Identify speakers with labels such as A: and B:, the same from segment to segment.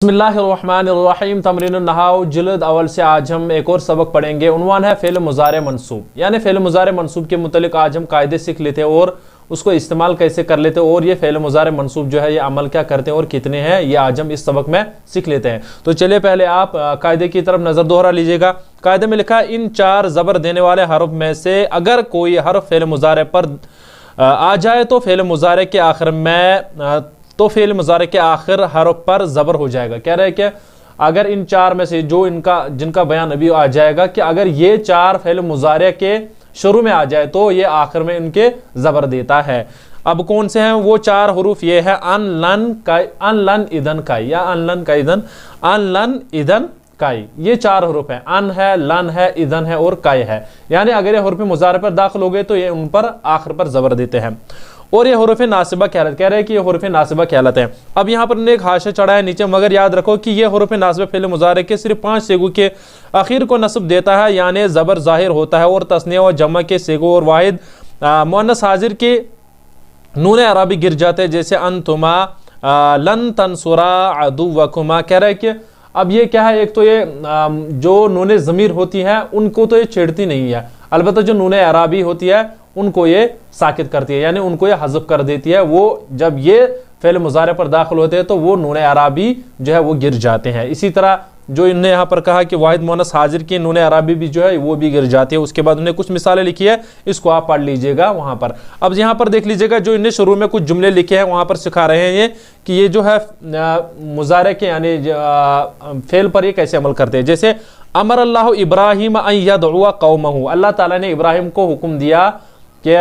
A: बिस्मिल्लाहिर्रहमानिर्रहीम। तमरीन नहाव जिल्द अवल से आज हम एक और सबक पढ़ेंगे। उन्वान है फ़ेल मुज़ारे मनसूब, यानी फ़ेल मुज़ारे मनसूब के मुतलिक आज हम कायदे सीख लेते हैं और उसको इस्तेमाल कैसे कर लेते हैं, और ये फ़ेल मुज़ारे मनसूब जो है ये अमल क्या करते हैं और कितने हैं, ये आज हम इस सबक में सीख लेते हैं। तो चलिए पहले आप कायदे की तरफ नज़र दोहरा लीजिएगा। कायदे में लिखा है इन चार ज़बर देने वाले हरफ में से अगर कोई हरफ फ़ेल मुज़ारे पर आ जाए तो फ़ेल मुज़ारे के आखिर में फ़ेल मुज़ारे के आखिर हरफ पर ज़बर हो जाएगा। कह रहे हैं कि अगर इन चार में से जो जिनका बयान अभी आ जाएगा कि अगर ये चार फ़ेल मुज़ारे के शुरू में आ जाए तो ये आखिर में इनके ज़बर देता है। अब कौन से हैं वो चार हरूफ? ये है अन लन इदन काई, या अन लन का इदन, अन लन इदन काई, ये चार हरूफ हैं। अन है, लन है, इदन है और काई है। यानी अगर ये हरूफ मुज़ारे पर दाखिल हो गए तो ये उन पर आखिर पर ज़बर देते हैं और ये हुरूफ नासिबा कहलाते। कह रहे हैं कि ये हुरूफ नासिबा कहलाते हैं। अब यहाँ पर एक हाशिया चढ़ा है नीचे, मगर याद रखो कि ये हुरूफ नासिबा फ़ेल मुज़ारे के सिर्फ 5 सेगों के आखिर को नस्ब देता है, यानी ज़बर ज़ाहिर होता है और तस्निया और जमा के सेगों और वाहिद मुअन्नस हाजिर के नून अराबी गिर जाते हैं, जैसे अंतुमा, लन तंसुरा अदुव्वकुमा। कह रहे हैं कि अब ये क्या है, एक तो ये जो नून ज़मीर होती है उनको तो ये छेड़ती नहीं है, अलबत्ता जो नून अराबी होती है उनको ये साकित करती है, यानी उनको ये हज़फ कर देती है। वो जब ये फ़ेल मुज़ारे पर दाखिल होते हैं तो वो नून अराबी जो है वो गिर जाते हैं। इसी तरह जो इन्हें यहाँ पर कहा कि वाहिद मुअन्नस हाजिर की नून अराबी भी जो है वो भी गिर जाती है। उसके बाद उन्हें कुछ मिसालें लिखी है, इसको आप पढ़ लीजिएगा वहाँ पर। अब यहाँ पर देख लीजिएगा जो इन्हें शुरू में कुछ जुमले लिखे हैं वहाँ पर सिखा रहे हैं ये कि ये जो है मुज़ारे के यानी फ़ेल पर ये कैसे अमल करते हैं। जैसे अमर अल्लाह इब्राहिम अन यदउआ कौमहू, अल्लाह ताला ने इब्राहिम को हुक्म दिया कि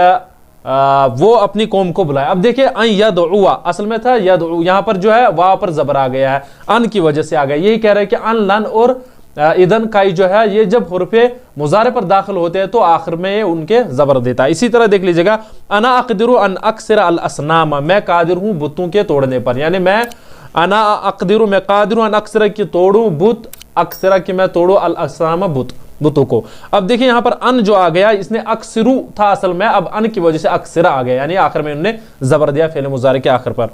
A: वो अपनी कौम को बुलाए। अब देखिए अन यदउआ असल में था यदउ, यहाँ पर जो है वहाँ पर ज़बर आ गया है, अन की वजह से आ गया। यही कह रहे हैं कि अन लन और इदन काई जो है ये जब हुर्फ़े मुज़ारे पर दाखिल होते हैं तो आखिर में ये उनके ज़बर देता है। इसी तरह देख लीजिएगा अना अक़दिरु अन अक्सर अल असनाम, मैं कादिर हूँ बुतों के तोड़ने पर, यानी मैं अना अक़दिरु मैं कादिर अन अक्सर की तोड़ूँ बुत, अक्सर की मैं तोड़ू, अल असनाम बुतों को। अब देखिए यहाँ पर अन जो आ गया, इसने अक्सरू था असल में, अब अन की वजह से अक्सरा आ गया, यानी आखिर में उन्होंने ज़बर दिया फ़ेल मुज़ारे के आखिर पर।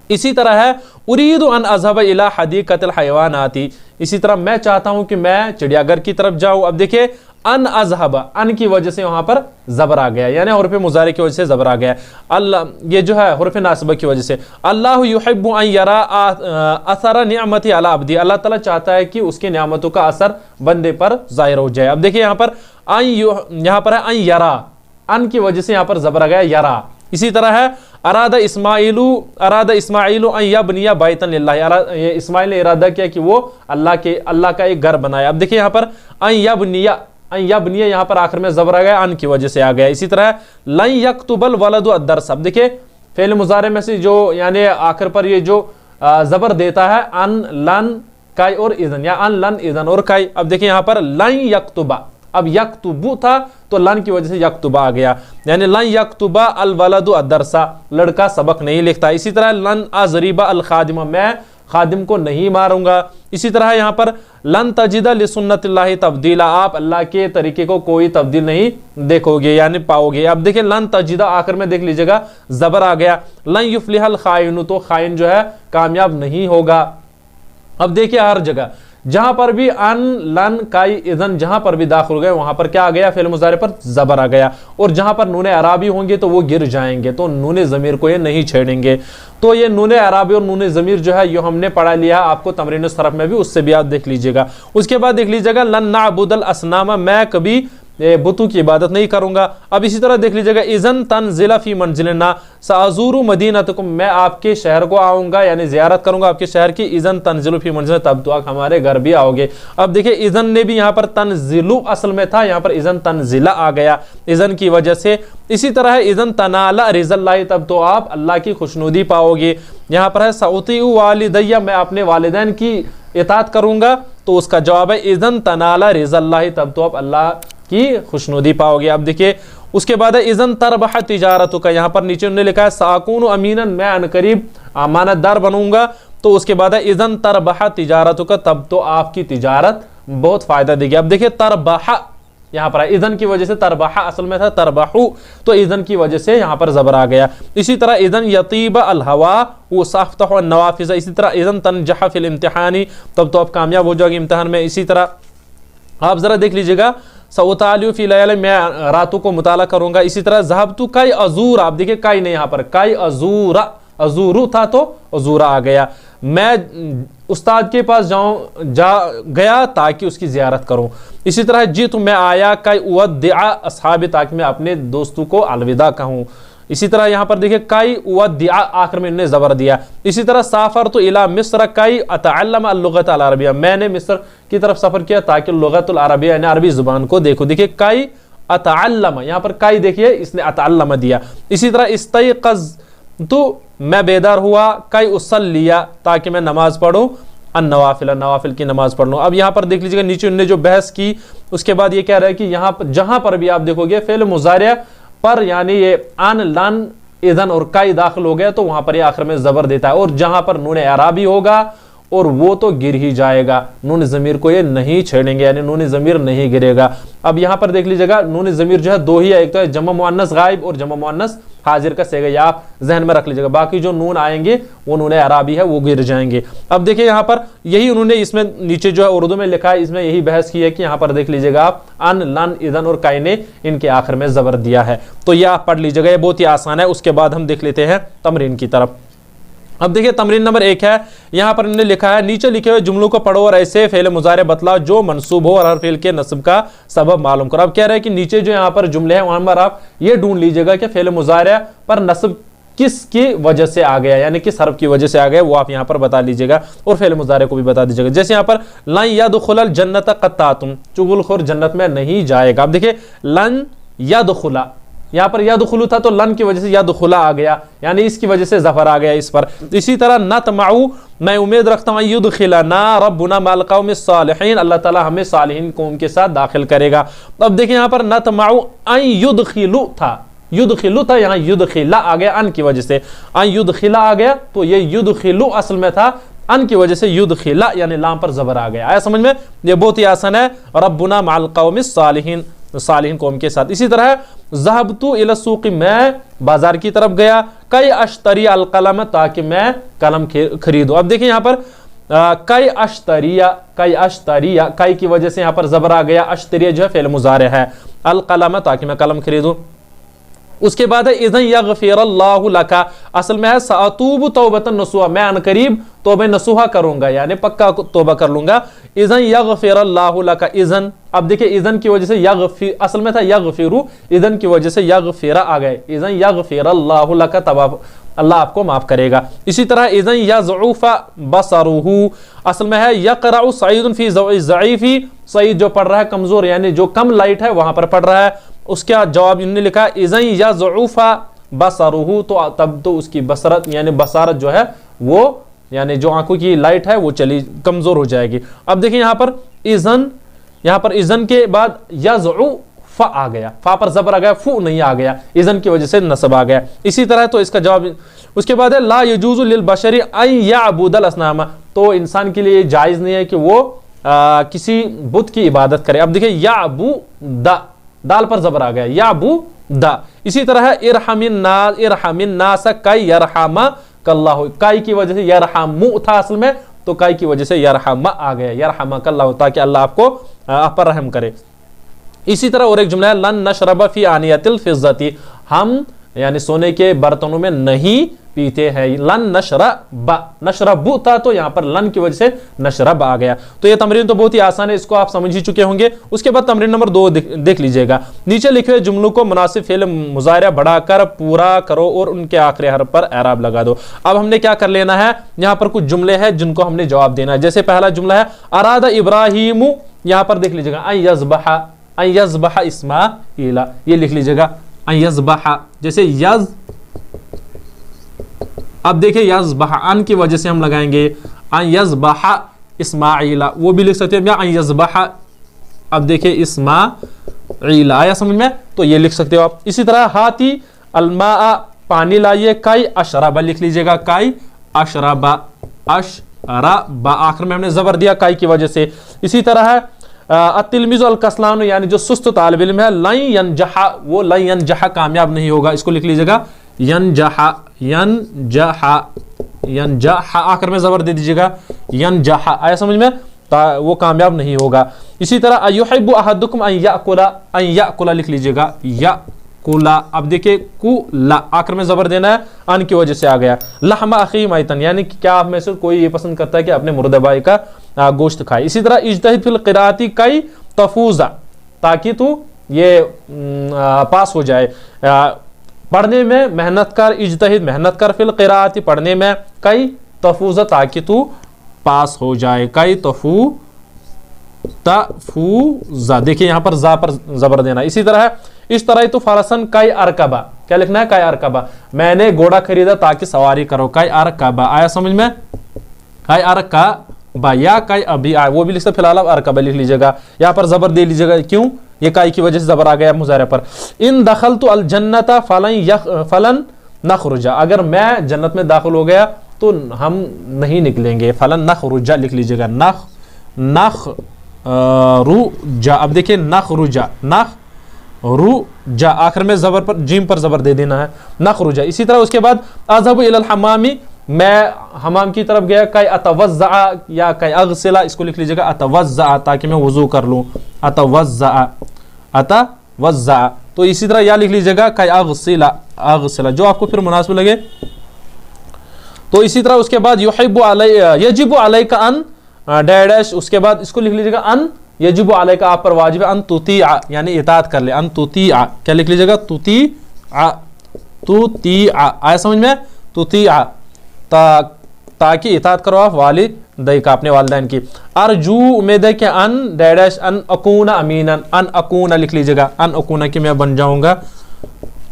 A: इसी तरह है उरीदु अन अज़हब इला हदीक़तिल हयवानाती, इसी तरह मैं चाहता हूं कि मैं चिड़ियाघर की तरफ जाऊं। अब देखिए अन अज़हब, अन की वजह से वहां पर ज़बर आ गया, यानी हुर्फ़ मुज़ारे की वजह से ज़बर आ गया। अल्लाह ये जो है हुर्फ़ नासिबा की वजह से। अल्लाहु युहिब्बु अन यरा असर निअमती अला अब्दी, अल्लाह ताला चाहता है कि उसकी नियामतों का असर बंदे पर ज़ाहिर हो जाए। अब देखिए यहाँ पर यहाँ पर है अन यरा, अन की वजह से यहाँ पर ज़बर आ गया यरा। इसी तरह है अरादा इस्माइलु अन यबनिया बैतन लिल्लाह, इस्माइल ने इरादा किया कि वो अल्लाह का एक घर बनाए। अब देखिए यहाँ पर अन यबनिया यहाँ पर आखिर में ज़बर आ गया, अन की वजह से आ गया। इसी तरह लन यक्तुबल वलदु अद्दर्स, अब देखिए फ़ेल मुज़ारे में से जो यानी आखिर पर ये जो ज़बर देता है अन लन काई और इज़न, या अन लन इज़न और काई। अब देखिए यहाँ पर लन यक्तुबा, अब यक्तुबु था तो लन की वजह से यक्तुबा आ गया, यानी लन यक्तुबा अल वलदु अद्दरसा, लड़का सबक नहीं लिखता। इसी तरह लन अज़रिबा अल खादिमा, मैं खादिम को नहीं मारूंगा। इसी तरह यहाँ पर लन तजिदा लिसुन्नतिल्लाहि तब्दीला, आप अल्लाह के तरीके को कोई तब्दील नहीं देखोगे यानी पाओगे। अब देखिए लन तजिदा आखिर में देख लीजिएगा ज़बर आ गया। लन युफ्लिहल खाइनु, तो खाइन जो है कामयाब नहीं होगा। अब देखिए हर जगह जहां पर भी अन लन काई इज़न जहां पर भी दाखिल हो गए वहां पर क्या आ गया, फ़ेल मुज़ारे पर ज़बर आ गया। और जहां पर नून अराबी होंगे तो वो गिर जाएंगे, तो नून ज़मीर को ये नहीं छेड़ेंगे। तो ये नून अराबी और नून ज़मीर जो है ये हमने पढ़ा लिया आपको तमरीन सरफ में भी, उससे भी आप देख लीजिएगा। उसके बाद देख लीजिएगा लन नअबुदल असनामा, मैं कभी बुतों की इबादत नहीं करूंगा। अब इसी तरह देख लीजिएगा इज़न तनज़िला फी मंज़िलिना सअज़ूरु मदीनतकुम, मैं आपके शहर को आऊंगा यानी ज़ियारत करूंगा आपके शहर की। इज़न तनज़िलु फी मंज़िलिना, तब तो आप हमारे घर भी आओगे। अब देखिए इज़न ने भी यहाँ पर तनज़िलु असल में था, यहाँ पर इज़न तनज़िला आ गया इज़न की वजह से। इसी तरह है इज़न तनाला रिज़ल्लाहि, तब तो आप अल्लाह की खुशनुदी पाओगे। यहाँ पर है सउतीउ वालिदैया, मैं अपने वालिदैन की इताअत करूंगा, तो उसका जवाब है इज़न तनाला रिज़ल्लाहि, तब तो आप अल्लाह की खुशनुदी पाओगे। अब देखिए उसके बाद है इज़न तरबह तिजारतु का, यहाँ पर नीचे उन्होंने लिखा है साकून अमीनन, मैं अनकरीब अमानतदार बनूंगा। तो उसके बाद है इज़न तरबह तिजारतु का, तब तो आपकी तिजारत बहुत फायदा देगी। अब देखिए तरबह यहाँ पर इधन की वजह से तरबहा असल में था तरबहू, तो इधन की वजह से यहाँ पर जबर आ गया। इसी तरह इधन यतीब अल हवा वो साफ्तह नवाफिज, इसी तरह इधन तनजह फिल इम्तिहानी, तब तो आप कामयाब हो जाओगे इम्तिहान में। इसी तरह आप जरा देख लीजिएगा सऊतालियु फी लयाली, मैं रातों को मुताला करूंगा। इसी तरह ज़हबतु काई अजूर, आप देखिए काई नहीं, यहाँ पर काई अजूरा, अजूरू था तो अजूरा आ गया। मैं उस्ताद के पास गया ताकि उसकी ज़ियारत करूं। इसी तरह जी तो मैं आया काई उवद्दिआ अस्हाबी, ताकि मैं अपने दोस्तों को अलविदा कहूं। इसी तरह यहाँ पर देखिए काई उवद्दिआ आखिर में इन्होंने ज़बर दिया। इसी तरह साफर तो इला मिस्र काई अतअल्लम अल-लुगत अल-अरबिया, मैंने मिस्र की तरफ सफ़र किया ताकि लुगत अल-अरबिया यानी अरबी ज़ुबान को देखो। देखिए काई अतअल्लम, यहाँ पर काई देखिए इसने अतअल्लम दिया। इसी तरह इस्तयक़ज़ तो मैं बेदार हुआ, काई उसल्लिया ताकि मैं नमाज पढ़ूं, अन-नवाफिल नवाफिल की नमाज पढ़ लूं। अब यहाँ पर देख लीजिएगा नीचे उन्होंने जो बहस की उसके बाद ये कह रहा है कि यहाँ पर जहां पर भी आप देखोगे फेल मुजारिया पर यानी ये अन लन इधन और काई दाखिल हो गया तो वहां पर ये आखिर में जबर देता है, और जहां पर नून अराबी होगा और वो तो गिर ही जाएगा, नून ज़मीर को ये नहीं छेड़ेंगे यानी नून ज़मीर नहीं गिरेगा। अब यहाँ पर देख लीजिएगा नून ज़मीर जो है दो ही है, एक तो है जमा मुअन्नस गायब और जमा मुअन्नस हाजिर का सेगा, या आप जहन में रख लीजिएगा। बाकी जो नून आएंगे वो नून अराबी है वो गिर जाएंगे। अब देखिए यहाँ पर यही उन्होंने इसमें नीचे जो है उर्दू में लिखा है, इसमें यही बहस की है कि यहाँ पर देख लीजिएगा आप अन लन इधन और काई ने इनके आखिर में जबर दिया है, तो यह आप पढ़ लीजिएगा, ये बहुत ही आसान है। उसके बाद हम देख लेते हैं तमरीन की तरफ। अब देखिए तमरीन नंबर 1 है, यहाँ पर इन्होंने लिखा है नीचे लिखे हुए जुमलों को पढ़ो और ऐसे फेल मुजारे बतलाओ जो मंसूब हो और हर फेल के नस्ब का सबब मालूम करो। अब कह रहे हैं कि नीचे जो यहाँ पर जुमले हैं वहां पर आप ये ढूंढ लीजिएगा कि फेल मुजारे पर नस्ब किसकी वजह से आ गया यानी किस हर्फ की वजह से आ गया, वो आप यहाँ पर बता लीजिएगा और फेल मुजारे को भी बता दीजिएगा। जैसे यहाँ पर लन यदखुलल जन्नत क़त्तातुम, चुगलखोर जन्नत में नहीं जाएगा। अब देखिए लन यदखुला, यहाँ पर यदखुलु था तो लन की वजह से यदखुला आ गया यानी इसकी वजह से जफर आ गया इस पर। इसी तरह नतमऊ, मैं उम्मीद रखता हूँ युदखिलना रब्बुना मअल क़ौमिस सालिहीन, अल्लाह ताला हमें सालिहीन कौम के साथ दाखिल करेगा। अब देखिए यहाँ पर नतमऊ अन युदखिलु था, युदखिलु था, यहाँ युदखिला आ गया अन की वजह से, अन युदखिला आ गया तो ये युदखिलु असल में था, अन की वजह से युदखिला यानी लाम पर जबर आ गया। आया समझ में, ये बहुत ही आसान है, रब्बुना मअल क़ौमिस सालिहीन, सालिहीन कौम के साथ। इसी तरह ज़हबतु इला सूक़, मैं बाजार की तरफ गया, कई अश्तरी अल कलम, ताकि मैं कलम खरीदूं। अब देखिए यहाँ पर कई अश्तरिया, कई अश्तरिया, कई की वजह से यहाँ पर जबर आ गया, अश्तरिया जो है फेल मुजारे है, अल कलम ताकि मैं कलम खरीदूं। उसके बाद है इज़न यग़फ़िरल्लाहु लका, असल में है सअतूबु तौबतन नसूहा, मैं अनकरीब तौबा नसूहा करूंगा यानी पक्का तौबा कर लूंगा। इज़न यग़फ़िरल्लाहु लका, इज़न, अब देखिए इज़न की वजह से यग़फ़िर, असल में था यग़फ़िरु, इज़न की वजह से यग़फ़िरा आ गए, इज़न यग़फ़िरल्लाहु लका, तब अल्लाह आपको माफ करेगा। इसी तरह इज़न यज़ऊफ़ा बसरुहु, असल में है यक़रअु सईदुन फी ज़ईफ़ी, सईद जो पढ़ रहा है कमजोर यानी जो कम लाइट है वहां पर पढ़ रहा है। उसका जवाब इन्होंने लिखा इज़न यज़ऊफ़ा बसरुहु, तो तब तो उसकी बसरत यानी बसारत जो है वो यानी जो आंखों की लाइट है वो चली कमजोर हो जाएगी। अब देखिए यहाँ पर इज़न, यहाँ पर इज़न के बाद यज़ऊफ़ा आ गया, फा पर जबर आ गया, फू नहीं आ गया, इज़न की वजह से नस्ब आ गया। इसी तरह तो इसका जवाब उसके बाद है ला यजूज़ु लिल बशरी अन यअबुदल असनामा, तो इंसान के लिए जायज़ नहीं है कि वो किसी बुत की इबादत करे। अब देखिए यअबुदा, दाल पर जबर आ गया, यअबुदा। इसी तरह है इरहमिन नास कई यरहमा कल्लाहु, काई की वजह से यरहमु था असल में, तो काई की वजह से यरहमा आ गया, यरहमा कल्लाहु, ताकि अल्लाह आपको आप पर रहम करे। इसी तरह और एक जुमला है लन नशरब फी आनियतिल फिज़्ज़ती, हम यानी सोने के बर्तनों में नहीं पीते हैं। लन नशरब, नशरबु था तो यहाँ पर लन की वजह से नशरब आ गया। तो ये तमरीन तो बहुत ही आसान है, इसको आप समझ ही चुके होंगे। उसके बाद तमरीन नंबर 2 देख लीजिएगा, नीचे लिखे हुए जुमलों को मुनासिब फेल मुजारिया बढ़ाकर पूरा करो और उनके आखिरी हर्फ पर एराब लगा दो। अब हमने क्या कर लेना है, यहाँ पर कुछ जुमले हैं जिनको हमने जवाब देना है। जैसे पहला जुमला है अरादा इब्राहिमु, यहाँ पर देख लीजिएगा अन यज़बहा इस्माईला, ये लिख लीजिएगा अन यज़बहा, जैसे यज़, अब देखिए यज़बहा अन की वजह से हम लगाएंगे अन यज़बहा इस्माईला, वो भी लिख सकते हैं या अन यज़बहा, अब देखिए इस्माईला, आया समझ में, तो ये लिख सकते हो आप। इसी तरह हाथी अलमा, पानी लाइए, काई अशरबा लिख लीजिएगा, काई अशरबा, अशरबा, आखिर में हमने जबर दिया काई की वजह से। इसी तरह है अतिलमिज़ु अल कस्लान यानी जो सुस्त तालिब इल्म है, लन यनजहा, वो लन यनजहा कामयाब नहीं होगा, इसको लिख लीजिएगा यनजहा, यनजहा, यनजहा आखिर में जबर दे दीजिएगा, यनजहा, आया समझ में, वो कामयाब नहीं होगा। इसी तरह अयुहिब्बु अहदुकुम अन याकुला लिख लीजिएगा याकुला। अब देखिए कुला आखिर में जबर देना है, अन की वजह से आ गया। लहमा अखी मैतन यानी कि क्या आप में से कोई ये पसंद करता है कि अपने मुर्दे भाई का गोश्त खाए। इसी तरह इज्तहिद फिल क़िराअती कई तफूजा, ताकि तू ये पास हो जाए, पढ़ने में मेहनत कर, इज्तहिद मेहनत कर, फिल क़िराअती पढ़ने में, कई तफूजा ताकि तू पास हो जाए, कई तफूजा, देखिए यहाँ पर जा पर जबर देना। इसी तरह इस तरह तो फरसन कई अरकबा, क्या लिखना है, कई अरकबा, मैंने घोड़ा खरीदा ताकि सवारी करो, कई अरकबा, आया समझ में, कई अरकबा या कई अभी आया, वो भी लिख सकते, फिलहाल आप अरकबा लिख लीजिएगा, यहाँ पर जबर दे लीजिएगा, क्यों, ये काई की वजह से जबर आ गया मुजारे पर। इन दखल तो अल जन्नता फलन नखरुजा, अगर मैं जन्नत में दाखिल हो गया तो हम नहीं निकलेंगे, फलन नखरुजा लिख लीजिएगा, नखरुजा। अब देखिए नखरुजा, नखरुजा आखिर में जबर पर, जीम पर जबर दे देना है, नखरुजा। इसी तरह उसके बाद अज़हबु इलल हमामी, मैं हमाम की तरफ गया, कई अतवज़्ज़अ या कई अग़सिला, इसको लिख लीजिएगा अतवज़्ज़अ, ताकि मैं वुज़ू कर लूँ, अतवज़्ज़अ, अतवज़्ज़अ। तो इसी तरह या लिख लीजिएगा कई अग़सिला, अग़सिला, जो आपको फिर मुनासिब लगे। तो इसी तरह उसके बाद युहिब्बु यजिबु अलैका अन डैश, उसके बाद इसको लिख लीजिएगा अन यजिबु अलैका, आप पर वाजिब है, अन तुतीअ यानी इताअत कर ले, अन तुतीअ, क्या लिख लीजिएगा तुतीअ, तुतीअ, आया समझ में, तुतीअ, ताकि इताअत करो आप वालिदैन का, अपने वालिदैन की। अर्जू उम्मीद है कि अन डैश अन अकूना अमीनन, अन अकूना लिख लीजिएगा, अन अकूना की मैं बन जाऊंगा,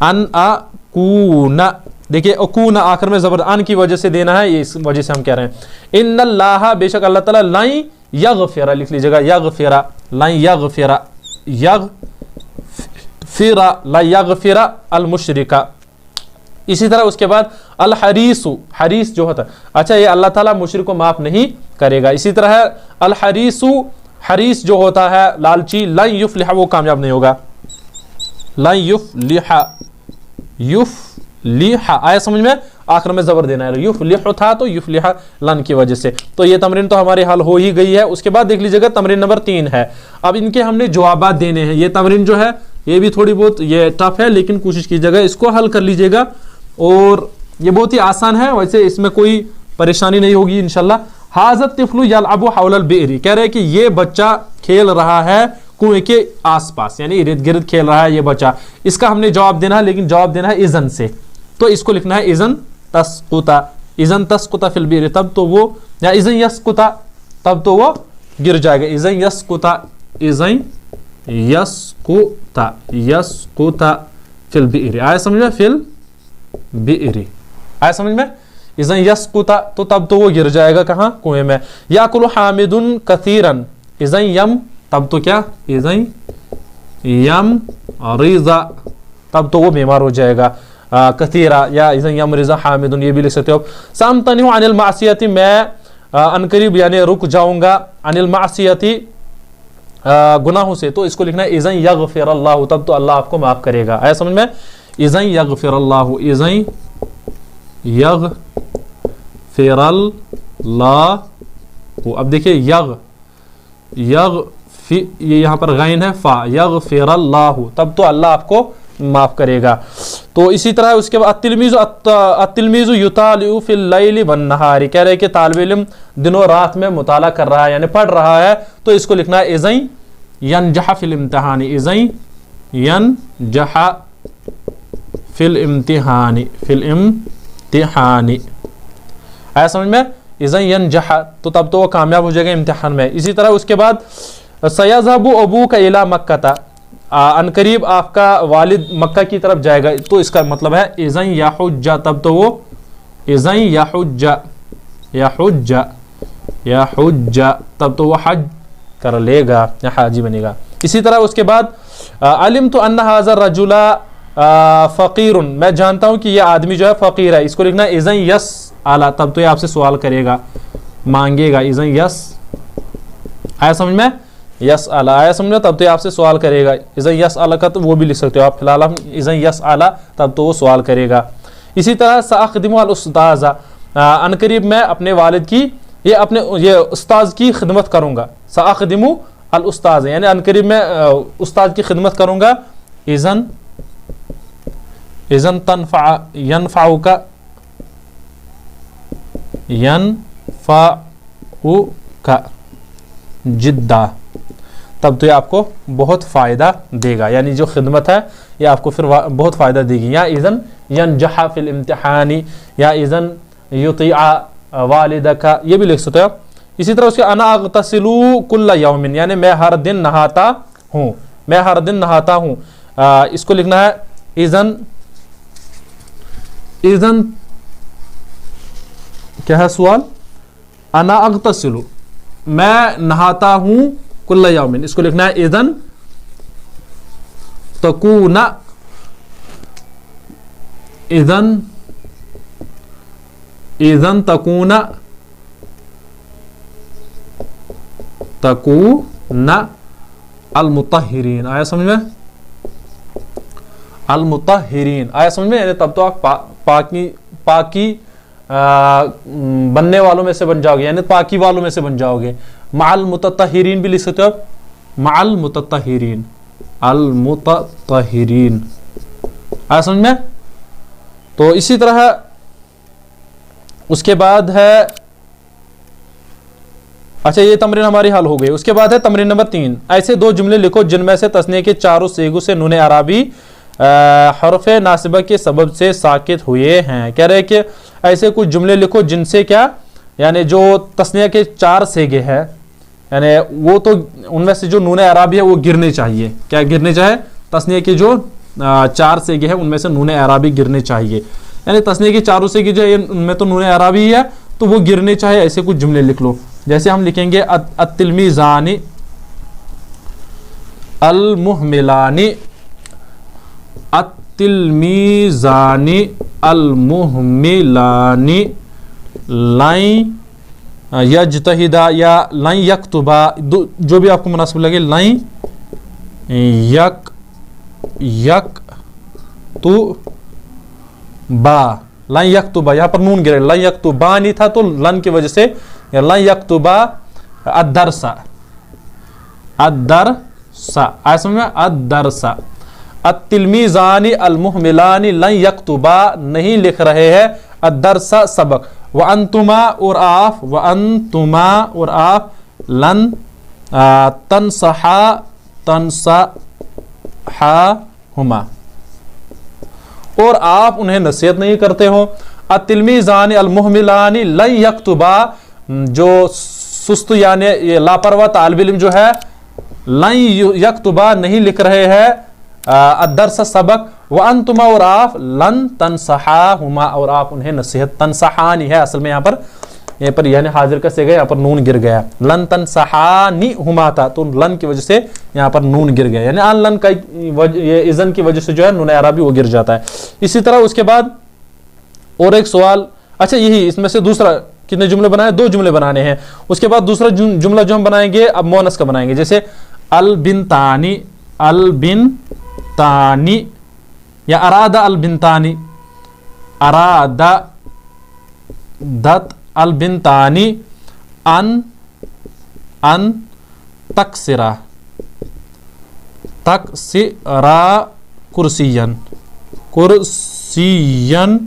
A: अन अकूना, देखिए अकूना आखिर में जबर अन की वजह से देना है, इस वजह से हम कह रहे हैं। इन्नल्लाह बेशक अल्लाह ताला, लन यगफिरा लिख लीजिएगा यगफिरा, लन यगफिरा, यगफिरा, ला यगफिरा अल मुशरिका। इसी तरह उसके बाद अल हरीसु, हरीस जो होता है, अच्छा ये अल्लाह ताला मुशरिक को माफ नहीं करेगा। इसी तरह है अल हरीसु, हरीस जो होता है लालची, लन युफ्लिहा, वो कामयाब नहीं होगा, लन युफ्लिहा, युफ्लिहा, आया समझ में, आखिर में जबर देना है, युफ्लिहु था तो युफ्लिहा लन की वजह से। तो ये तमरीन तो हमारी हल हो ही गई है। उसके बाद देख लीजिएगा तमरीन नंबर 3 है, अब इनके हमने जवाबात देने हैं। ये तमरीन जो है ये भी थोड़ी बहुत ये टफ है, लेकिन कोशिश कीजिएगा इसको हल कर लीजिएगा, और ये बहुत ही आसान है, वैसे इसमें कोई परेशानी नहीं होगी इंशाल्लाह। हाज़त तिफ्लु यलअबु हौलल बि'री, कह रहे हैं कि ये बच्चा खेल रहा है कुएं के आसपास, यानी इर्द गिर्द खेल रहा है ये बच्चा। इसका हमने जवाब देना है, लेकिन जवाब देना है इज़न से, तो इसको लिखना है इज़न तस्कुता, इज़न तस्कुता फिल बि'री, तब तो वो, या इज़न यस्कुता, तब तो वो गिर जाएगा, इज़न यस्कुता, इज़न यस्कुता, यस्कुता फिल बि'री, आया समझ में, फिल बि'री, आया समझ में, इज़न यस्कुता, तो तब तो वो गिर जाएगा कहाँ, कुएं में। याकुलु हामिदुन कसीरन, इज़न यम, तब तो क्या, इज़न यम रिज़ा, तब तो वो बीमार हो जाएगा, कसीरा, या इज़न यम रिज़ा हामिदुन, ये भी लिख सकते हो। सामतनिउ अनिल मासियति, मैं अनकरीब यानी रुक जाऊंगा, अनिल मासियति गुनाहों से, तो इसको लिखना है इज़न यगफिरल्लाहु, तब तो अल्लाह आपको माफ करेगा, आया समझ में, इज़न यगफिरल्लाहु, इज़न यगफिरल्लाहु। अब देखिए ये यहाँ पर गैन है, फा, यगफिरल्लाहु, तब तो अल्लाह आपको माफ करेगा। तो इसी तरह उसके बाद अत्तिलमीज़ु युतालिउ फिल लैली वन नहारी, कह रहे हैं कि तालिब इल्म दिनों रात में मुताला कर रहा है, यानी पढ़ रहा है, तो इसको लिखना है इज़न यनजहा फिल इम्तिहानी, इज़न यनजहा फिल इम्तिहानी, फिल इम्तिहानी, आया समझ में, इज़न यनजहा, तो तब तो वो कामयाब हो जाएगा इम्तिहान में। इसी तरह उसके बाद सयज़हबु अबूका इला मक्का, अनकरीब आपका वालिद मक्का की तरफ जाएगा, तो इसका मतलब है इज़न यहुज्जा, तब तो वो इज़न यहुज्जा, यहुज्जा, यहुज्जा, तब तो वो हज कर लेगा या हाजी बनेगा। इसी तरह उसके बाद अलिम तो अन्ना हाज़ा रजुला फ़कीरुन, मैं जानता हूँ कि ये आदमी जो है फ़कीर है, इसको लिखना है इज़न यस आला, तब तो ये आपसे सवाल करेगा, मांगेगा, इज़न यस, आया समझ में, यसअल, आया समझ में, तब तो ये आपसे सवाल करेगा। इज़न यसअल का तो वो भी लिख सकते हो आप, फिलहाल हम इज़न यसअल, तब तो वो सवाल करेगा। इसी तरह सअख़दिमु अल उस्ताज़, अनकरीब मैं अपने वालिद की ये उस्ताद की खिदमत करूँगा। सअख़दिमु अल उस्ताज़ यानी अनकरीब मैं उस्ताद की खिदमत करूँगा। इज़न यनफ़अुका जिद्दा, तब तो ये आपको बहुत फ़ायदा देगा, यानी जो खिदमत है ये आपको फिर बहुत फ़ायदा देगी। या इज़न यनजह फिल इम्तिहानी, या इज़न युतिआ वालिदका, ये भी लिख सकते हो आप। इसी तरह उसके अना अग़तसिलु कुल्ला यौमिन, यानी मैं हर दिन नहाता हूँ, मैं हर दिन नहाता हूँ। इसको लिखना है इज़न क्या है सवाल, अना अग़तसिलु, मैं नहाता हूँ कुल्ला यौमिन, इसको लिखना है इज़न तकूना, इज़न तकूना अल मुतहिरीन, आया समझ में, अल मुतहिरीन आया समझ में, यानी तब तो आप पाकी बनने वालों में से बन जाओगे, यानी पाकी वालों में से बन जाओगे। माल मुतत्तहिरीन भी लिख सकते हो, माल मुतत्तहिरीन, अल मुतत्तहिरीन, आया समझ में। तो इसी तरह उसके बाद है, अच्छा ये तमरीन हमारी हल हो गई। उसके बाद है तमरीन नंबर 3, ऐसे दो जुमले लिखो जिनमें से तस्नीय के चारों सेगों से नून अराबी हरफ नासिबा के सबब से साकित हुए हैं। कह रहे कि ऐसे कुछ जुमले लिखो जिनसे क्या, यानी जो तस्नीय के 4 सेगे हैं, यानी वो तो उनमें से जो नून अराबी है वो गिरने चाहिए। क्या गिरने चाहिए, तस्नीय के जो 4 सेगे हैं उनमें से नून अराबी गिरने चाहिए, यानी तस्नीय के चारों सेगे जो है उनमें तो नून अराबी है तो वो गिरने चाहिए। ऐसे कुछ जुमले लिख लो, जैसे हम लिखेंगे अत्तिलमीज़ानी अल मुहमिलानी, अत्तिलमीज़ानी अल मुहमिलानी लन यज्तहिदा या लन यक्तुबा, जो भी आपको मुनासिब लगे, लन यक्तुबा, लन यक्तुबा, यहाँ पर नून गिरे, लन यक्तुबा नहीं था तो लन की वजह से लन यक्तुबा अद्दरसा, आया समझ में, अद्दरसा। अत्तिलमीज़ानी अल मुहमिलानी लन यक्तुबा, नहीं लिख रहे हैं अद्दरसा सबक। व अंतुमा और आप, व अंतुमा और आप, लन तंसहाहुमा, और आप उन्हें नसीहत नहीं करते हो। अत्तिलमीज़ानी अल मुहमिलानी लन यक्तुबा, जो सुस्त यानी ये लापरवाह तालिब इल्म जो है, लन यक्तुबा नहीं लिख रहे हैं अद्दरस सबक। व अंतुमा और आप, लन तंसहाहुमा, और आप उन्हें नसीहत, तंसहानी है असल में यहाँ पर यानी हाजिर का सेगा, यहाँ पर नून गिर गया, लन तंसहानी हुमा था तो लन की वजह से यहाँ पर नून गिर गया, यानी अन लन का ये इज़न की वजह से जो है नून अराबी वो गिर जाता है। इसी तरह उसके बाद और एक सवाल, अच्छा यही इसमें से दूसरा, कितने जुमले बनाए, 2 जुमले बनाने हैं। उसके बाद दूसरा जुमला जो हम बनाएंगे अब मोनस का बनाएंगे, जैसे अल बिनतानी, अल बिनतानी, या अरादा अल बिनतानी, अरादा दत अल बिनतानी अन तकसिरा कुर्सियन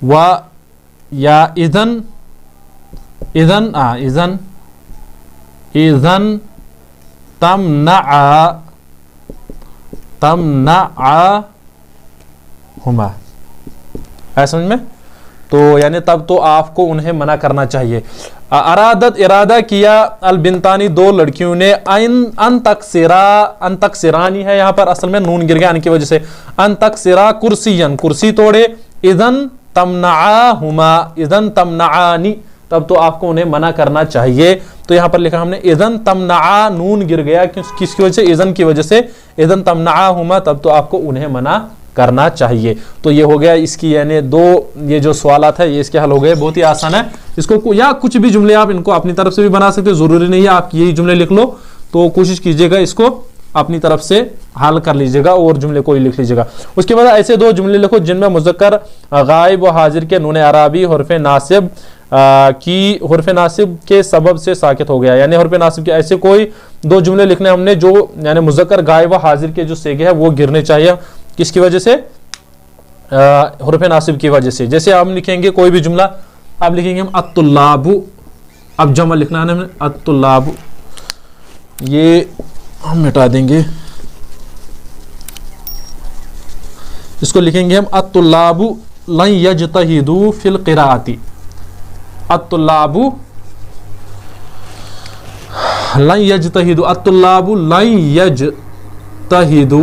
A: व या इज़न तमनअहुमा, है समझ में। तो यानी तब तो आपको उन्हें मना करना चाहिए। अरादत इरादा किया अल बिनतानी, 2 लड़कियों ने, अन तकसिरानी है यहाँ पर, असल में नून गिर गया अन की वजह से, अन तकसिरा कुर्सियन, कुर्सी तोड़े, इज़न तमनअहुमा, इज़न तमनआनी, तब तो आपको उन्हें मना करना चाहिए। तो यहाँ पर लिखा हमने इज़न तमनआ, नून गिर गया किसकी वजह से, इज़न की वजह से, इज़न तमनअहुमा, तब तो आपको उन्हें मना करना चाहिए। तो ये हो गया इसकी, यानी 2 ये जो सवालात है ये इसके हल हो गए, बहुत ही आसान है। इसको या कुछ भी जुमले आप इनको अपनी तरफ से भी बना सकते हो, जरूरी नहीं है आप यही जुमले लिख लो, तो कोशिश कीजिएगा इसको अपनी तरफ से हल कर लीजिएगा और जुमले को ही लिख लीजिएगा। उसके बाद ऐसे दो जुमले लिखो जिनमें मुज़क्कर गायब व हाजिर के नून अराबी हर्फ नासिब की हर्फ नासिब के सबब से साकित हो गया। यानी हर्फ नासिब के ऐसे कोई दो जुमले लिखने हमने जो यानी मुज़क्कर गायब व हाजिर के जो सेगे है वो गिरने चाहिए। किसकी वजह से? हर्फ नासिब की वजह से। जैसे हम लिखेंगे कोई भी जुमला, अब लिखेंगे हम अत्तुल्लाबु, अब जमा लिखना है हमने अत्तुल्लाबु, ये हम मिटा देंगे, इसको लिखेंगे हम अत्तुल्लाबु लन यजतहिदू फिल क़िराअती, अत्तुल्लाबु लन यजतहिदू, अत्तुल्लाबु लन यजतहिदू,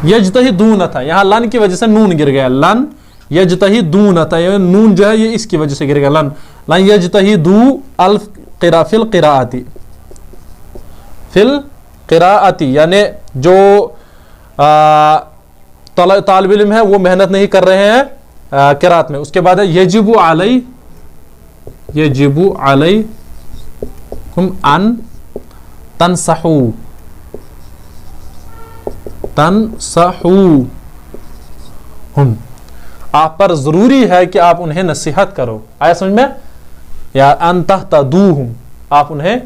A: यजतहिदून था, यहाँ लन की वजह से नून गिर गया, लन यजतहिदून था, ये नून जो है ये इसकी वजह से गिर गया, लन यजतहिदू अल फिल क़िराअती, फिल क़िराअती यानी जो तालिब इल्म है वो मेहनत नहीं कर रहे हैं क़िराअत में। उसके बाद है यजिबु अलैकुम अन तनसहू हम, आप पर जरूरी है कि आप उन्हें नसीहत करो। आया समझ में? या अनतहतदूहुम, आप उन्हें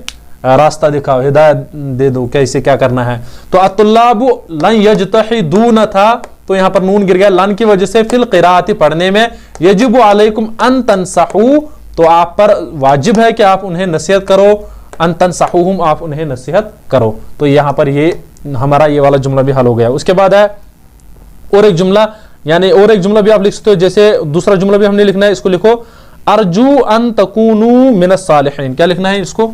A: रास्ता दिखाओ, हिदायत दे दो कैसे क्या करना है। तो अत्तुल्लाबु लन यजतहिदून था, तो यहाँ पर नून गिर गया लन की वजह से, फिल क़िराअती पढ़ने में, यजिबु अलैकुम अन तनसहू, तो आप पर वाजिब है कि आप उन्हें नसीहत करो, अन तनसहूहुम, आप उन्हें नसीहत करो। तो यहाँ पर ये हमारा ये वाला जुमला भी हल हो गया। उसके बाद है और एक जुमला, यानी और एक जुमला भी आप लिख सकते हो। जैसे दूसरा जुमला भी हमने लिखना है, इसको लिखो अर्जू अन तकूनू मिनस सालिहीन। क्या लिखना है इसको?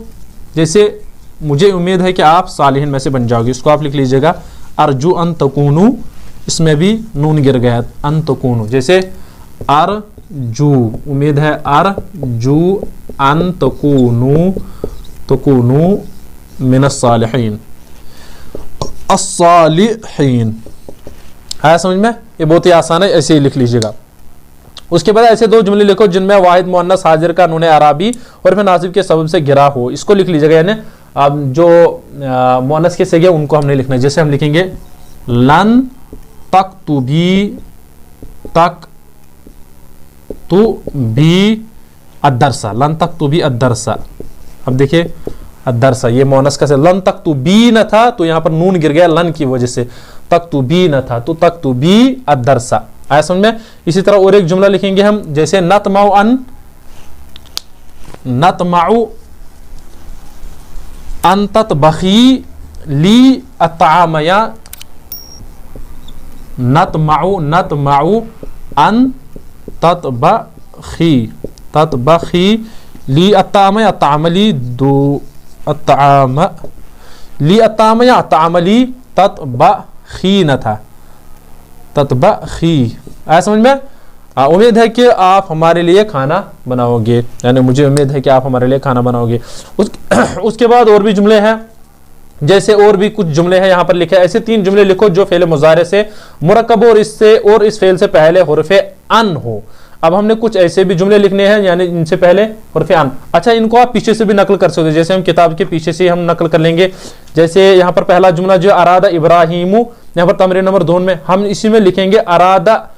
A: जैसे मुझे उम्मीद है कि आप सालिहीन में से बन जाओगे, इसको आप लिख लीजिएगा अर्जू अन तकूनू, इसमें भी नून गिर गया अन तकूनू। जैसे अर्जू उम्मीद है, अर्जू अन तकूनू मिनस सालिहीन, अस्सालिहीन। आया समझ में? ये बहुत ही आसान है, ऐसे ही लिख लीजिएगा। उसके बाद ऐसे दो जुमले लिखो जिनमें वाहिद मुअन्नस हाजिर का नून अराबी और फिर नासिब के सबब से गिरा हो, इसको लिख लीजिएगा। यानी अब जो मुअन्नस के सेगे उनको हमने लिखना है। जैसे हम लिखेंगे लन तक्तुबी अद्दरसा, लन तक्तुबी अद्दरसा। अब देखिए अद्दरसा ये मुअन्नस का से, लन तक्तुबी न था तो यहाँ पर नून गिर गया लन की वजह से, तक्तुबी न था तो तक्तुबी अद्दरसा। आया समझ में? इसी तरह और एक जुमला लिखेंगे हम, जैसे नतमाउ अन ततबखी ली अत्तामया, नतमाउ अन ततबखी ली अत्तामया, तामली दो अत्ताम ली अत्तामया, तामली ततबखी न था, ततबखी। आया समझ में? उम्मीद है कि आप हमारे लिए खाना बनाओगे, यानी मुझे उम्मीद है कि आप हमारे लिए खाना बनाओगे। उसके बाद और भी जुमले हैं, जैसे और भी कुछ जुमले हैं यहाँ पर लिखे। ऐसे तीन जुमले लिखो जो फेल मुजारे से मुरक्कब और इससे और इस फेल से पहले हुर्फ़े अन हो। अब हमने कुछ ऐसे भी जुमले लिखने हैं यानी इनसे पहले हुर्फ़े अन। अच्छा, इनको आप पीछे से भी नकल कर सकते हो, जैसे हम किताब के पीछे से हम नकल कर लेंगे। जैसे यहाँ पर पहला जुमला जो अरादा इब्राहिमु, यहाँ पर तमरीन नंबर 2 में हम इसी में लिखेंगे अरादा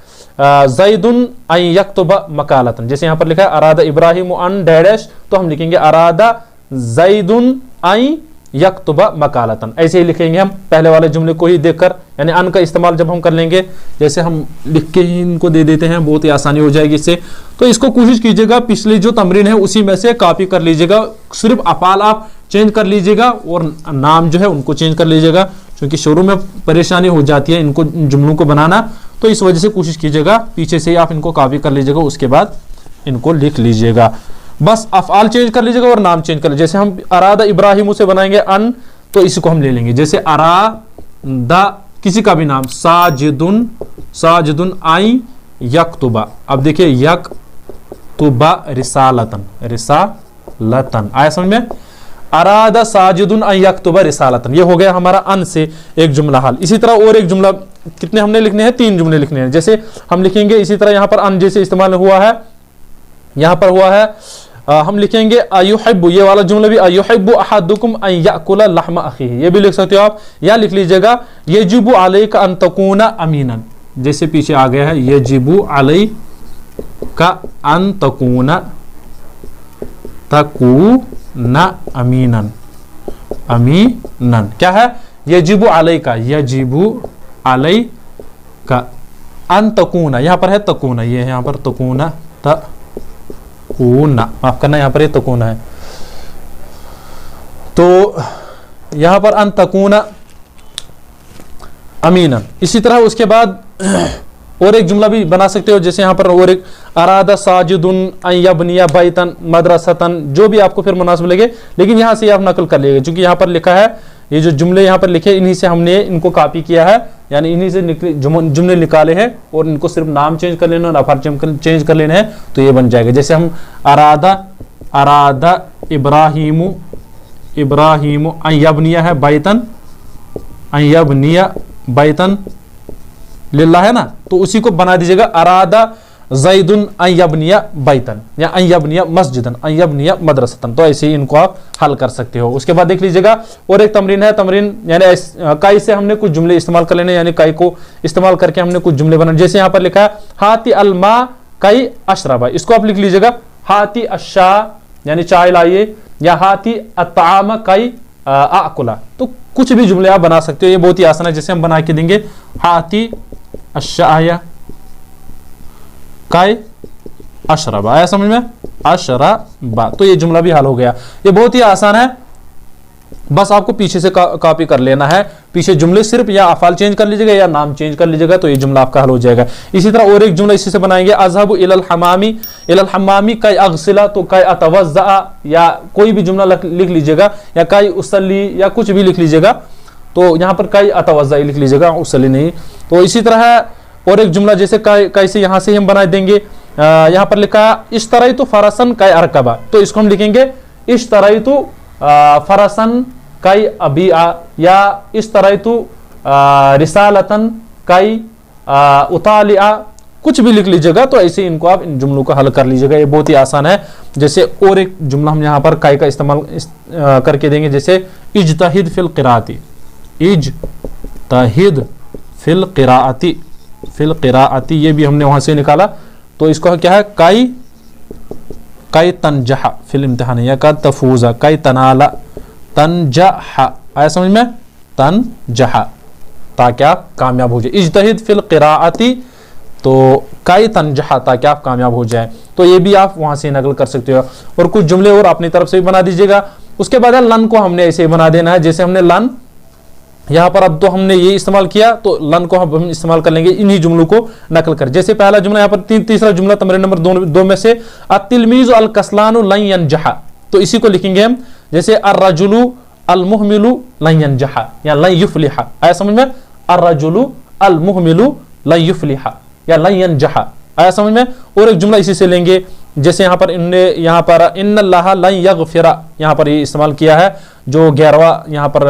A: ज़ैदुन अन यक्तुबा मकालतन। जैसे यहाँ पर लिखा है अरादा इब्राहिमु अन डैश, तो हम लिखेंगे अरादा ज़ैदुन अन यक्तुबा मकालतन। ऐसे ही लिखेंगे हम पहले वाले जुमले को ही देखकर, यानी अन का इस्तेमाल जब हम कर लेंगे, जैसे हम लिख के ही इनको दे देते हैं, बहुत ही आसानी हो जाएगी इससे। तो इसको कोशिश कीजिएगा पिछली जो तमरीन है उसी में से कॉपी कर लीजिएगा, सिर्फ अफ़ाल आप चेंज कर लीजिएगा और नाम जो है उनको चेंज कर लीजिएगा, क्योंकि शुरू में परेशानी हो जाती है इनको जुमलों को बनाना। तो इस वजह से कोशिश कीजिएगा पीछे से ही आप इनको कॉपी कर लीजिएगा, उसके बाद इनको लिख लीजिएगा। बस अफ़आल चेंज कर लीजिएगा और नाम चेंज कर लीजिएगा। जैसे हम अरादा इब्राहिम से बनाएंगे अन, तो इसको हम ले लेंगे। जैसे अरादा किसी का भी नाम, साजिदुन आई यक्तुबा। अब देखिए यक्तुबा रिसालतन। आया समझ में? अरादा साजिदुन आई यक्तुबा रिसालतन, ये हो गया हमारा अन से एक जुमला हाल। इसी तरह और एक जुमला, कितने हमने लिखने हैं? 3 जुमले लिखने हैं। जैसे हम लिखेंगे इसी तरह यहाँ पर अन जैसे इस्तेमाल हुआ है, यहाँ पर हुआ है हम लिखेंगे अयुहिब्बु, ये वाला जुमला भी अयुहिब्बु अहदुकुम अन याकुला लहमा अखीही, ये भी लिख सकते हो आप। या लिख लीजिएगा यजिबु अलैका अन तकूना अमीनन, जैसे पीछे आ गया है यजिबु अलैका अन तकूना अमीनन, अमीनन क्या है, यजिबु अलैका, यजिबु अलैका अन तकूना, यहां पर है तकूना, ये यहां पर तकूना, तकूना माफ करना, यहां पर ये तकूना है, तो यहां पर अन तकूना अमीनन। इसी तरह उसके बाद और एक जुमला भी बना सकते हो, जैसे यहां पर और एक अरादा साजिदुन अन यबनिया बैतन मदरसतन, जो भी आपको फिर मुनासिब लगे, लेकिन यहां से आप नकल कर लेंगे, क्योंकि यहां पर लिखा है, ये जो जुमले यहां पर लिखे इन्हीं से हमने इनको कॉपी किया है, यानी इन्हीं से जुमले निकाले हैं, और इनको सिर्फ नाम चेंज कर लेना और अफार चेंज कर लेना है, तो ये बन जाएगा। जैसे हम अरादा इब्राहिमु अन यबनिया है बैतन, अन यबनिया बैतन लिल्लाह है ना, तो उसी को बना दीजिएगा अरादा ज़ैदुन अन यबनिया बैतन, या अन यबनिया मस्जिदन, अन यबनिया मदरसतन, तो ऐसे ही इनको आप हल कर सकते हो। उसके बाद देख लीजिएगा और एक तमरीन है, तमरीन यानी काई से हमने कुछ जुमले इस्तेमाल कर लेने, यानी काई को इस्तेमाल करके हमने कुछ जुमले बनाने। जैसे यहाँ पर लिखा है हाथी अलमा काई अशरबा, इसको आप लिख लीजिएगा हाथी अशा यानी चाय लाइए, या हाथी अताम काई आकुला, तो कुछ भी जुमले आप बना सकते हो, ये बहुत ही आसान है। जैसे हम बना के देंगे हाथी अशाया काय अशरबा, आया समझ में, अशरबा, तो ये जुमला भी हल हो गया। ये बहुत ही आसान है, बस आपको पीछे से कॉपी कर लेना है, पीछे जुमले सिर्फ या अफाल चेंज कर लीजिएगा या नाम चेंज कर लीजिएगा, तो ये जुमला आपका हल हो जाएगा। इसी तरह और एक जुमला इसी से बनाएंगे अज़हबु इलल हमामी काय अग़सिला, तो काय अतवज़्ज़अ, या कोई भी जुमला लिख लीजिएगा, या काय उसल्ली, या कुछ भी लिख लीजिएगा, तो यहाँ पर काय अतवज़्ज़अ लिख लीजिएगा, उसल्ली नहीं। तो इसी तरह और एक जुमला जैसे कैसे यहाँ से हम बना देंगे, यहाँ पर लिखा इश्तरैतु फरसन काय अरकबा, तो इसको हम लिखेंगे इश्तरैतु फरसन काय अबिआ, या इश्तरैतु रिसालतन काय उतालिआ, कुछ भी लिख लीजिएगा, तो ऐसे इनको आप इन जुमलों को हल कर लीजिएगा, ये बहुत ही आसान है। जैसे और एक जुमला हम यहाँ पर काय का इस्तेमाल करके देंगे, जैसे इज्तहिद फिल क़िराअती, इज्तहिद फिल क़िराअती, फिल क़िराअती, ये भी हमने वहां से निकाला, तो इसको क्या है काई तंजहा फिल इम्तिहान, या का तफूजा, काई तनाला तंजहा, आया समझ में, तंजहा, ताकि आप कामयाब हो जाए। इज्तहिद फिल क़िराअती, तो काई तंजहा, ताकि आप कामयाब हो जाए, तो ये भी आप वहां से नकल कर सकते हो। और कुछ जुमले और अपनी तरफ से भी बना दीजिएगा। उसके बाद लन को हमने ऐसे ही बना देना है, जैसे हमने लन यहाँ पर अब तो हमने ये इस्तेमाल किया, तो लन को हम इस्तेमाल कर लेंगे इन्हीं जुमलों को नकल कर। जैसे पहला जुमला यहाँ पर तीसरा जुमला तमरीन नंबर दो में से अतिलमीज़ु अल कस्लानु लन यनजहा, तो इसी को लिखेंगे हम, जैसे अर्रजुलु अल मुहमिलु लन यनजहा या लन युफ्लिहा, आया समझ में, अर्रजुलु अल मुहमिलु लन युफ्लिहा या लन यनजहा, आया समझ में। और एक जुमला इसी से लेंगे, जैसे यहाँ पर इन्नल्लाह लन यगफिरा, यहाँ पर ये इस्तेमाल किया है, जो 11वां यहाँ पर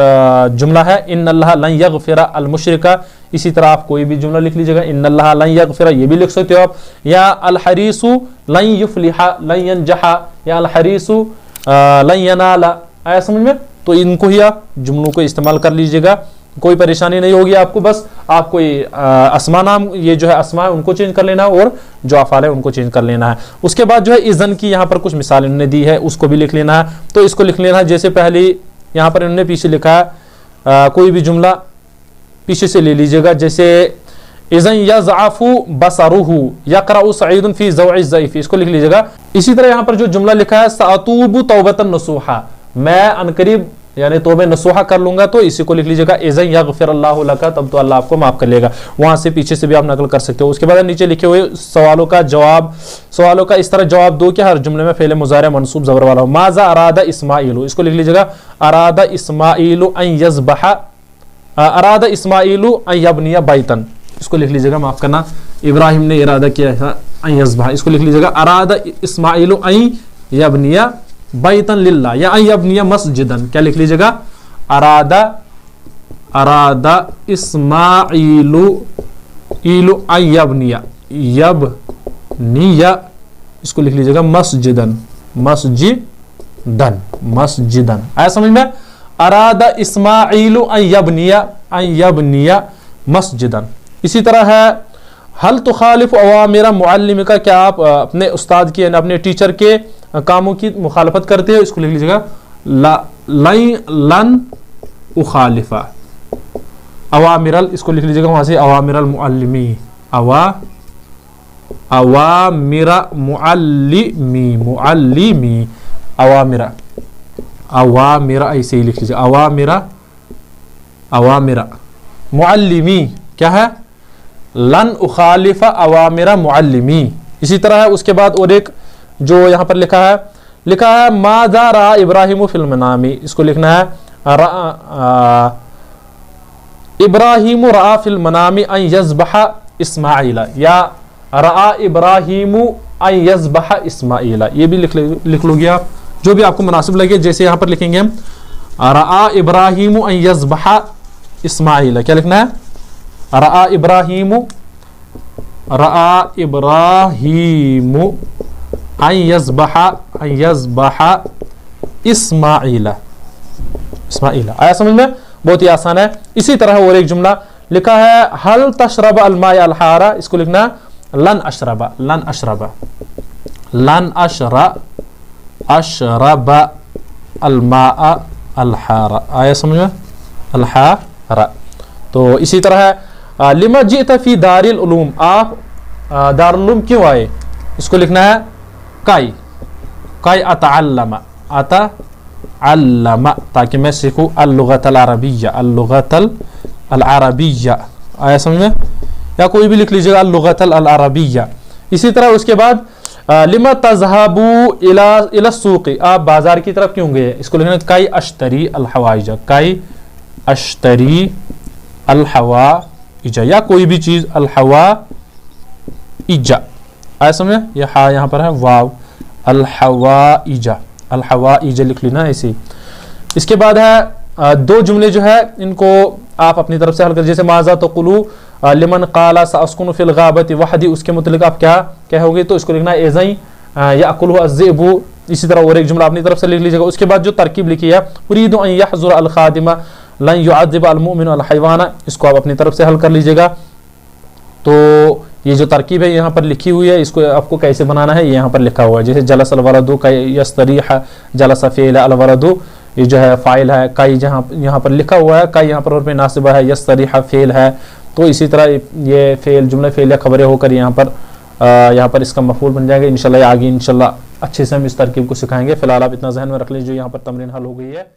A: जुमला है, इन्नल्लाह लन यगफिरा अल मुशरिका। इसी तरह आप कोई भी जुमला लिख लीजिएगा, इन्नल्लाह लन यगफिरा, ये भी लिख सकते हो आप, या अल हरीसु लन युफ्लिहा लन यनजहा, या अल हरीसु लन यनाला, आया समझ में। तो इनको ही आप जुमलों को इस्तेमाल कर लीजिएगा, कोई परेशानी नहीं होगी आपको, बस आपको ये अस्मा नाम, ये जो है अस्मा है उनको चेंज कर लेना है, और जो अफ़ाल है उनको चेंज कर लेना है। उसके बाद जो है इज़न की यहाँ पर कुछ मिसाल इन्होंने दी है, उसको भी लिख लेना है। तो इसको लिख लेना है, जैसे पहले यहाँ पर इन्होंने पीछे लिखा है, कोई भी जुमला पीछे से ले लीजिएगा, जैसे इज़न यज़अफ़ु बसरुहु यक़रअु सईदुन फ़ी ज़ौइ ज़ईफ़, इसको लिख लीजिएगा। इसी तरह यहाँ पर जो जुमला लिखा है सअतूबु तौबतन नसूहा, मैं अनकरीब यानी तौबे नसूहा कर लूंगा, तो इसी को लिख लीजिएगा इज़न यग़फ़िरल्लाहु लका, तब तो अल्लाह आपको माफ कर लेगा। वहां से पीछे से भी आप नकल कर सकते हो। उसके बाद नीचे लिखे हुए सवालों का जवाब, सवालों का इस तरह जवाब दो कि हर जुमले में फ़ेल मुज़ारे मनसूब ज़बर वाला हो। माज़ा अरादा इस्माइलु, इसको लिख लीजिएगा अरादा इस्माइलु अन यज़बहा, अरादा इस्माइलु अन यबनिया बैतन, इसको लिख लीजिएगा, माफ करना, इब्राहिम ने इरादा किया था अन यज़बहा, इसको लिख लीजिएगा अरादा इस्माइलु अन यबनिया बैतन लिल्लाह या अन यबनिया मस्जिदन, क्या लिख लीजिएगा, अरादा इस्माइलु अन यबनिया, इसको लिख लीजिएगा मस्जिदन, मस्जिदन, मस्जिदन। आया समझ में? अरादा इस्माइलु अन यबनिया मस्जिदन। इसी तरह है हल तुखालिफ अवामिरा मुअल्लिमिका, क्या आप अपने उस्ताद के, अपने टीचर के कामों की मुखालफत करते हो? इसको लिख लीजिएगा लन उखालिफा अवामिरल, इसको लिख लीजिएगा वहां से अवामिरल मुअल्लिमी, अवामिरा मुअल्लिमी अवामिरा ऐसे ही लिख लीजिए, अवामिरा मुअल्लिमी क्या है? लन उखालिफा अवामिरा मुअल्लिमी। इसी तरह है उसके बाद और एक जो यहाँ पर लिखा है मादा रा इब्राहिम फिल मनामी, इसको लिखना है इब्राहिम रा फिल मनामी अन यज़बह इस्माइला, या रा इब्राहिम अन यज़बह इस्माइला, ये भी लिख लोगे आप, जो भी आपको मुनासिब लगे। जैसे यहाँ पर लिखेंगे हम रा इब्राहिम अन यज़बह इस्माइला, क्या लिखना है? रा इब्राहिम अन यज़बह इस्माइला। आया समझ में? बहुत ही आसान है। इसी तरह और एक जुमला लिखा है हल तशरब अलमा अलहारा, इसको लिखना लन अशरबा, लन अशरब अलमा अलहारा। आया समझ में? अलहारा। तो इसी तरह लिमा जित फी दारिल उलूम, आप दारुल उलूम क्यों आए? इसको लिखना है काई अतअल्लमा, ताकि मैं सीखूं अल-लुगतल अरबिय्या। आया समझ में? या कोई भी लिख लीजिएगा अल-लुगतल अरबिय्या। इसी तरह उसके बाद लिमा तज़हबू इला सूक़ी, आप बाजार की तरफ क्यों गए? इसको लिखना काई अश्तरी अल-हवाइजा, काई अश्तरी अल-हवाइजा, या कोई भी चीज अल-हवाइजा। आया समझे? यहाँ पर है वाव, अल-हवाइजा, अल-हवाइजा लिख लेना ऐसे। इसके बाद है दो जुमले जो है इनको आप अपनी तरफ से हल कर, जैसे माजा तक़ुलू लिमन क़ाला सअस्कुनु फिल गाबति वहदी, उसके मुतल्लिक़ आप क्या कहोगे? तो इसको लिखना एज़ई याकुलु अज़्ज़िबु। इसी तरह और एक जुमला अपनी तरफ से लिख लीजिएगा। उसके बाद जो तरकीब लिखी है उरीदु अन यहज़ुर अल खादिमा लन युअज़्ज़िब अल मुमिन अल हयवाना, इसको आप अपनी तरफ से हल कर लीजिएगा। तो ये जो तरकीब है यहाँ पर लिखी हुई है, इसको आपको कैसे बनाना है ये यहाँ पर लिखा हुआ है। जैसे जलस अलवरदु कई यस्तरीह, जलस फ़ेल अलवरदु, ये जो है फ़ाइल है, कई जहाँ यहाँ पर लिखा हुआ है, कई यहाँ पर और पे नासिबा है, यस्तरीह फ़ेल है। तो इसी तरह ये फ़ेल जुमले फ़ेल या खबरें होकर यहाँ पर इसका मफ़ूल बन जाएगा। इंशाल्लाह आगे इंशाल्लाह अच्छे से हम इस तरकीब को सिखाएंगे। फिलहाल आप इतना ज़हन में रख लीजिए, यहाँ पर तमरीन हल हो गई है।